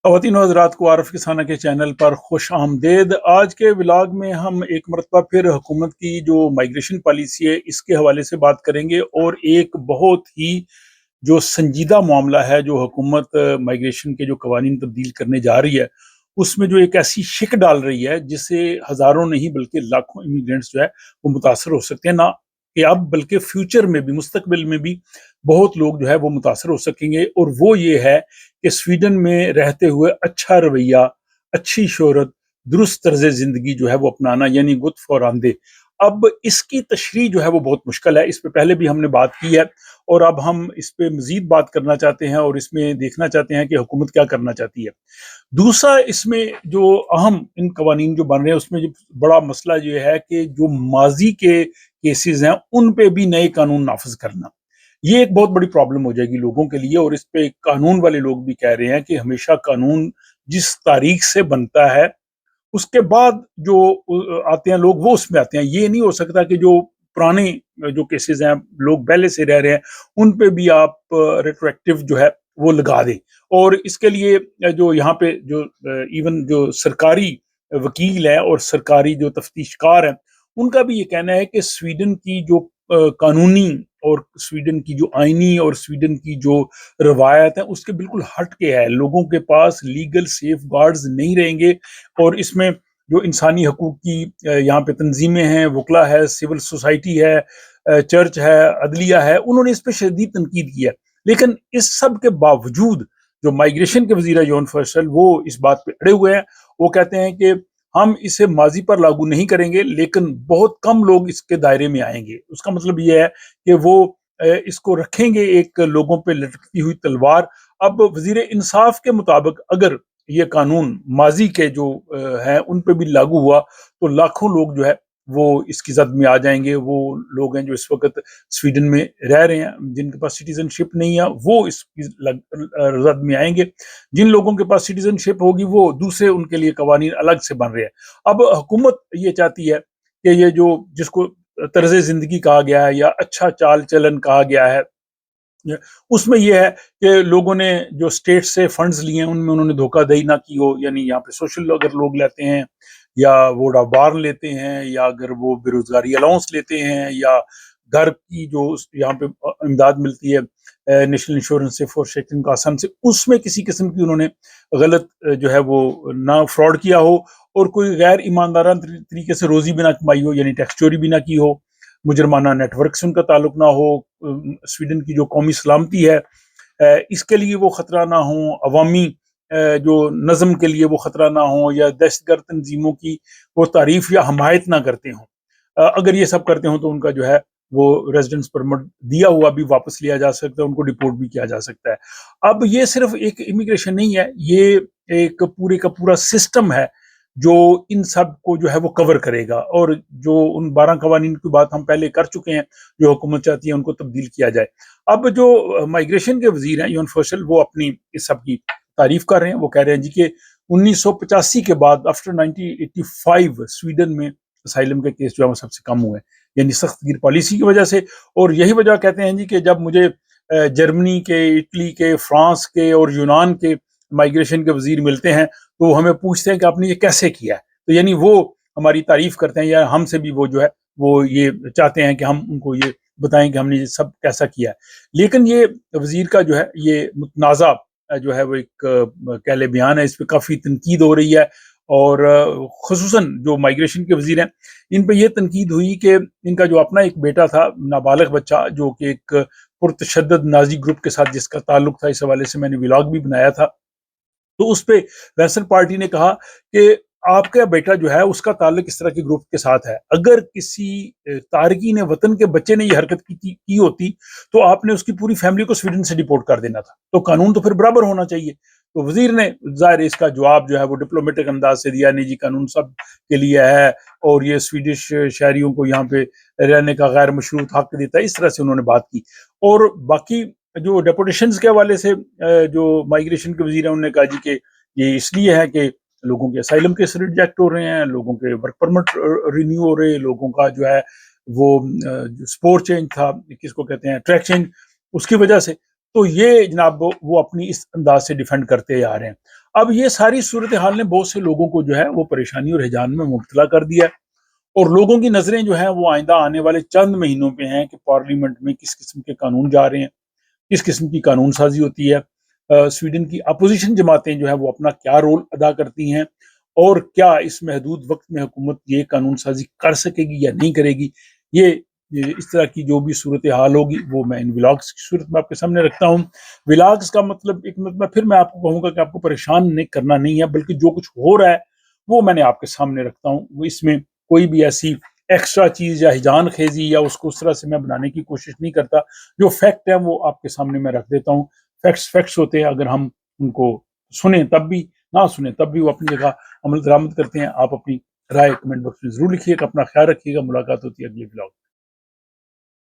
خواتین و حضرات کو عارف کسانہ کے چینل پر خوش آمدید۔ آج کے ولاگ میں ہم ایک مرتبہ پھر حکومت کی جو مائگریشن پالیسی ہے اس کے حوالے سے بات کریں گے، اور ایک بہت ہی جو سنجیدہ معاملہ ہے جو حکومت مائگریشن کے جو قوانین تبدیل کرنے جا رہی ہے اس میں جو ایک ایسی شک ڈال رہی ہے جس سے ہزاروں نہیں بلکہ لاکھوں امیگرینٹس جو ہے وہ متاثر ہو سکتے ہیں، نہ کہ اب بلکہ فیوچر میں بھی، مستقبل میں بھی بہت لوگ جو ہے وہ متاثر ہو سکیں گے۔ اور وہ یہ ہے کہ سویڈن میں رہتے ہوئے اچھا رویہ، اچھی شہرت، درست طرز زندگی جو ہے وہ اپنانا، یعنی گڈ فار آندے۔ اب اس کی تشریح جو ہے وہ بہت مشکل ہے، اس پہ پہلے بھی ہم نے بات کی ہے، اور اب ہم اس پہ مزید بات کرنا چاہتے ہیں اور اس میں دیکھنا چاہتے ہیں کہ حکومت کیا کرنا چاہتی ہے۔ دوسرا اس میں جو اہم ان قوانین جو بن رہے ہیں اس میں جو بڑا مسئلہ یہ ہے کہ جو ماضی کے کیسز ہیں ان پہ بھی نئے قانون نافذ کرنا، یہ ایک بہت بڑی پرابلم ہو جائے گی لوگوں کے لیے۔ اور اس پہ قانون والے لوگ بھی کہہ رہے ہیں کہ ہمیشہ قانون جس تاریخ سے بنتا ہے اس کے بعد جو آتے ہیں لوگ وہ اس میں آتے ہیں، یہ نہیں ہو سکتا کہ جو پرانے جو کیسز ہیں لوگ پہلے سے رہ رہے ہیں ان پہ بھی آپ ریٹرویکٹیو جو ہے وہ لگا دیں۔ اور اس کے لیے جو یہاں پہ جو ایون جو سرکاری وکیل ہیں اور سرکاری جو تفتیش کار ہیں ان کا بھی یہ کہنا ہے کہ سویڈن کی جو قانونی اور سویڈن کی جو آئینی اور سویڈن کی جو روایت ہیں اس کے بالکل ہٹ کے ہے، لوگوں کے پاس لیگل سیف گارڈز نہیں رہیں گے۔ اور اس میں جو انسانی حقوق کی یہاں پہ تنظیمیں ہیں، وکلا ہے، سول سوسائٹی ہے، چرچ ہے، عدلیہ ہے، انہوں نے اس پہ شدید تنقید کی ہے۔ لیکن اس سب کے باوجود جو مائگریشن کے وزیر ہے جون فیصل، وہ اس بات پہ اڑے ہوئے ہیں۔ وہ کہتے ہیں کہ ہم اسے ماضی پر لاگو نہیں کریں گے لیکن بہت کم لوگ اس کے دائرے میں آئیں گے۔ اس کا مطلب یہ ہے کہ وہ اس کو رکھیں گے ایک لوگوں پہ لٹکتی ہوئی تلوار۔ اب وزیر انصاف کے مطابق اگر یہ قانون ماضی کے جو ہیں ان پہ بھی لاگو ہوا تو لاکھوں لوگ جو ہے وہ اس کی زد میں آ جائیں گے۔ وہ لوگ ہیں جو اس وقت سویڈن میں رہ رہے ہیں جن کے پاس سٹیزن شپ نہیں ہے وہ اس کی زد میں آئیں گے، جن لوگوں کے پاس سٹیزن شپ ہوگی وہ دوسرے ان کے لیے قوانین الگ سے بن رہے ہیں۔ اب حکومت یہ چاہتی ہے کہ یہ جو جس کو طرز زندگی کہا گیا ہے یا اچھا چال چلن کہا گیا ہے، اس میں یہ ہے کہ لوگوں نے جو اسٹیٹ سے فنڈز لیے ہیں ان میں انہوں نے دھوکہ دہی نہ کی ہو، یعنی یہاں پہ سوشل اگر لوگ لیتے ہیں یا ووٹ آف بار لیتے ہیں یا اگر وہ بے روزگاری الاؤنس لیتے ہیں یا گھر کی جو یہاں پہ امداد ملتی ہے نیشنل انشورنس سے، فور شیکنگ کا آسان سے، اس میں کسی قسم کی انہوں نے غلط جو ہے وہ نہ فراڈ کیا ہو اور کوئی غیر ایماندارانہ طریقے سے روزی بھی نہ کمائی ہو، یعنی ٹیکس چوری بھی نہ کی ہو، مجرمانہ نیٹ ورک سے ان کا تعلق نہ ہو، سویڈن کی جو قومی سلامتی ہے اس کے لیے وہ خطرہ نہ ہوں، عوامی جو نظم کے لیے وہ خطرہ نہ ہوں، یا دہشت گرد تنظیموں کی وہ تعریف یا حمایت نہ کرتے ہوں۔ اگر یہ سب کرتے ہوں تو ان کا جو ہے وہ ریزیڈنس پرمٹ دیا ہوا بھی واپس لیا جا سکتا ہے، ان کو ڈیپورٹ بھی کیا جا سکتا ہے۔ اب یہ صرف ایک امیگریشن نہیں ہے، یہ ایک پورے کا پورا سسٹم ہے جو ان سب کو جو ہے وہ کور کرے گا۔ اور جو ان 12 قوانین کی بات ہم پہلے کر چکے ہیں جو حکومت چاہتی ہے ان کو تبدیل کیا جائے۔ اب جو مائگریشن کے وزیر ہیں یون فیصل، وہ اپنی اس سب کی تعریف کر رہے ہیں۔ وہ کہہ رہے ہیں جی کہ 1985 کے بعد آفٹر 1985 سویڈن میں اسائلم کے کیس جو ہے وہ سب سے کم ہوئے ہیں، یعنی سخت گیر پالیسی کی وجہ سے۔ اور یہی وجہ کہتے ہیں جی کہ جب مجھے جرمنی کے، اٹلی کے، فرانس کے اور یونان کے مائگریشن کے وزیر ملتے ہیں تو وہ ہمیں پوچھتے ہیں کہ آپ نے یہ کیسے کیا ہے، تو یعنی وہ ہماری تعریف کرتے ہیں یا ہم سے بھی وہ جو ہے وہ یہ چاہتے ہیں کہ ہم ان کو یہ بتائیں کہ ہم نے یہ سب کیسا کیا ہے۔ لیکن یہ وزیر کا جو ہے یہ متنازع جو ہے وہ ایک کہہ لے بیان ہے، اس پہ کافی تنقید ہو رہی ہے۔ اور خصوصاً جو مائگریشن کے وزیر ہیں ان پہ یہ تنقید ہوئی کہ ان کا جو اپنا ایک بیٹا تھا، نابالغ بچہ، جو کہ ایک پرتشدد نازی گروپ کے ساتھ جس کا تعلق تھا، اس حوالے سے میں نے ولاگ بھی بنایا تھا، تو اس پہ ویسن پارٹی نے کہا کہ آپ کا بیٹا جو ہے اس کا تعلق اس طرح کے گروپ کے ساتھ ہے، اگر کسی تارکین وطن کے بچے نے یہ حرکت کی ہوتی تو آپ نے اس کی پوری فیملی کو سویڈن سے ڈیپورٹ کر دینا تھا، تو قانون تو پھر برابر ہونا چاہیے۔ تو وزیر نے ظاہر اس کا جواب جو ہے وہ ڈپلومیٹک انداز سے دیا، نہیں جی قانون سب کے لیے ہے اور یہ سویڈش شہریوں کو یہاں پہ رہنے کا غیر مشروط حق دیتا ہے، اس طرح سے انہوں نے بات کی۔ اور باقی جو ڈیپوٹیشنز کے حوالے سے جو مائگریشن کے وزیر ہیں انہوں نے کہا جی کہ یہ اس لیے ہے کہ لوگوں کے اسائلم کیس ریجیکٹ ہو رہے ہیں، لوگوں کے ورک پرمٹ رینیو ہو رہے ہیں، لوگوں کا جو ہے وہ سپور چینج تھا، کس کو کہتے ہیں ٹریک چینج، اس کی وجہ سے۔ تو یہ جناب وہ اپنی اس انداز سے ڈیفینڈ کرتے آ رہے ہیں۔ اب یہ ساری صورتحال نے بہت سے لوگوں کو جو ہے وہ پریشانی اور ہیجان میں مبتلا کر دیا ہے، اور لوگوں کی نظریں جو ہیں وہ آئندہ آنے والے چند مہینوں پہ ہیں کہ پارلیمنٹ میں کس قسم کے قانون جا رہے ہیں، کس قسم کی قانون سازی ہوتی ہے، سویڈن کی اپوزیشن جماعتیں جو ہیں وہ اپنا کیا رول ادا کرتی ہیں، اور کیا اس محدود وقت میں حکومت یہ قانون سازی کر سکے گی یا نہیں کرے گی۔ یہ اس طرح کی جو بھی صورتحال ہوگی وہ میں ان ولاگس کی صورت میں آپ کے سامنے رکھتا ہوں۔ ولاگس کا مطلب ایک مطلب پھر میں آپ کو کہوں گا کہ آپ کو پریشان نہیں کرنا نہیں ہے، بلکہ جو کچھ ہو رہا ہے وہ میں نے آپ کے سامنے رکھتا ہوں، وہ اس میں کوئی بھی ایسی ایکسٹرا چیز یا ہجان خیزی یا اس کو اس طرح سے میں بنانے کی کوشش نہیں کرتا۔ جو فیکٹ ہے وہ آپ کے سامنے میں رکھ دیتا ہوں۔ فیکٹس ہوتے ہیں، اگر ہم ان کو سنیں تب بھی، نہ سنیں تب بھی وہ اپنی جگہ عمل درآمد کرتے ہیں۔ آپ اپنی رائے کمنٹ باکس میں ضرور لکھیے گا، اپنا خیال رکھیے گا، ملاقات ہوتی ہے اگلے ولاگ۔